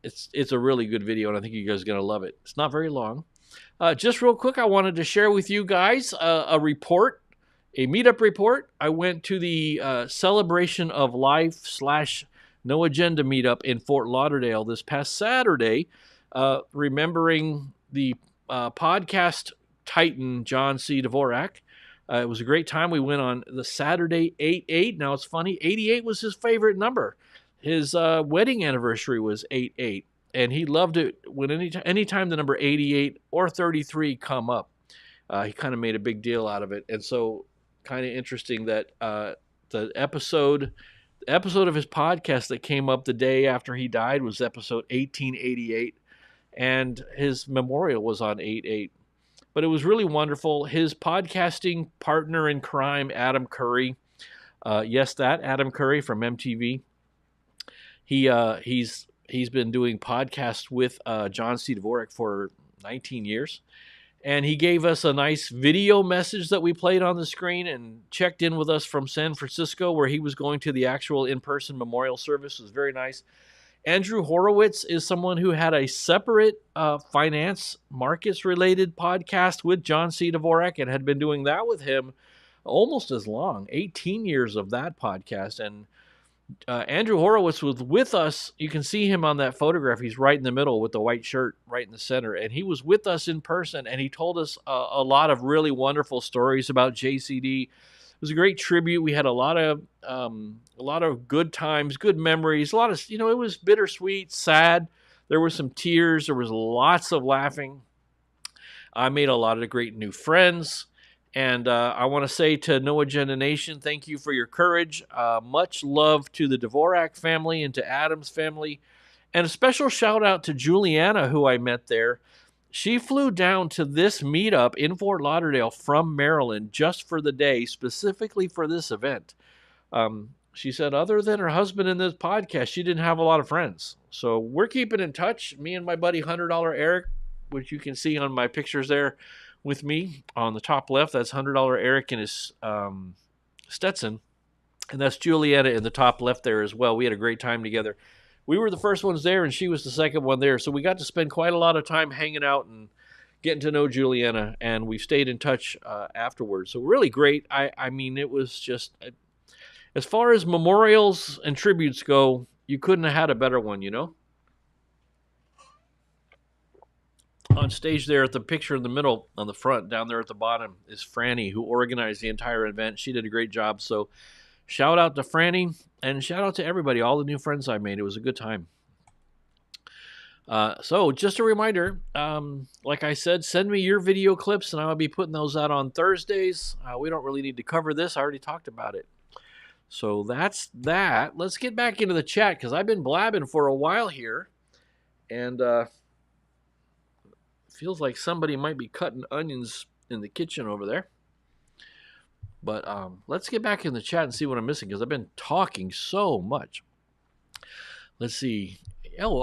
It's a really good video, and I think you guys are going to love it. It's not very long. Just real quick, I wanted to share with you guys a report, a meetup report. I went to the Celebration of Life / No Agenda meetup in Fort Lauderdale this past Saturday, remembering the podcast titan John C. Dvorak. It was a great time. We went on the Saturday 8/8. Now it's funny, 88 was his favorite number. His wedding anniversary was 8/8. And he loved it when anytime the number 88 or 33 come up. He kind of made a big deal out of it. And so kind of interesting that the episode of his podcast that came up the day after he died was episode 1888. And his memorial was on 8/8. But it was really wonderful. His podcasting partner in crime, Adam Curry. Yes, that Adam Curry from MTV. He's been doing podcasts with John C. Dvorak for 19 years. And he gave us a nice video message that we played on the screen and checked in with us from San Francisco, where he was going to the actual in-person memorial service. It was very nice. Andrew Horowitz is someone who had a separate finance markets-related podcast with John C. Dvorak and had been doing that with him almost as long, 18 years of that podcast. And Andrew Horowitz was with us. You can see him on that photograph. He's right in the middle with the white shirt right in the center. And he was with us in person, and he told us a lot of really wonderful stories about JCD. It was a great tribute. We had a lot of good times, good memories. A lot of, it was bittersweet, sad. There were some tears. There was lots of laughing. I made a lot of great new friends. And I want to say to No Agenda Nation, thank you for your courage. Much love to the Dvorak family and to Adam's family. And a special shout out to Juliana, who I met there. She flew down to this meetup in Fort Lauderdale from Maryland just for the day, specifically for this event. She said other than her husband in this podcast, she didn't have a lot of friends. So we're keeping in touch. Me and my buddy $100 Eric, which you can see on my pictures there, with me on the top left. That's $100 Eric in his Stetson. And that's Julietta in the top left there as well. We had a great time together. We were the first ones there, and she was the second one there. So we got to spend quite a lot of time hanging out and getting to know Juliana, and we stayed in touch afterwards. So really great. I mean, it was just, as far as memorials and tributes go, you couldn't have had a better one, On stage there at the picture in the middle on the front, down there at the bottom, is Franny, who organized the entire event. She did a great job. So shout out to Franny and shout out to everybody, all the new friends I made. It was a good time. So just a reminder, like I said, send me your video clips and I'll be putting those out on Thursdays. We don't really need to cover this. I already talked about it. So that's that. Let's get back into the chat because I've been blabbing for a while here. And feels like somebody might be cutting onions in the kitchen over there. But let's get back in the chat and see what I'm missing because I've been talking so much. Let's see. Oh,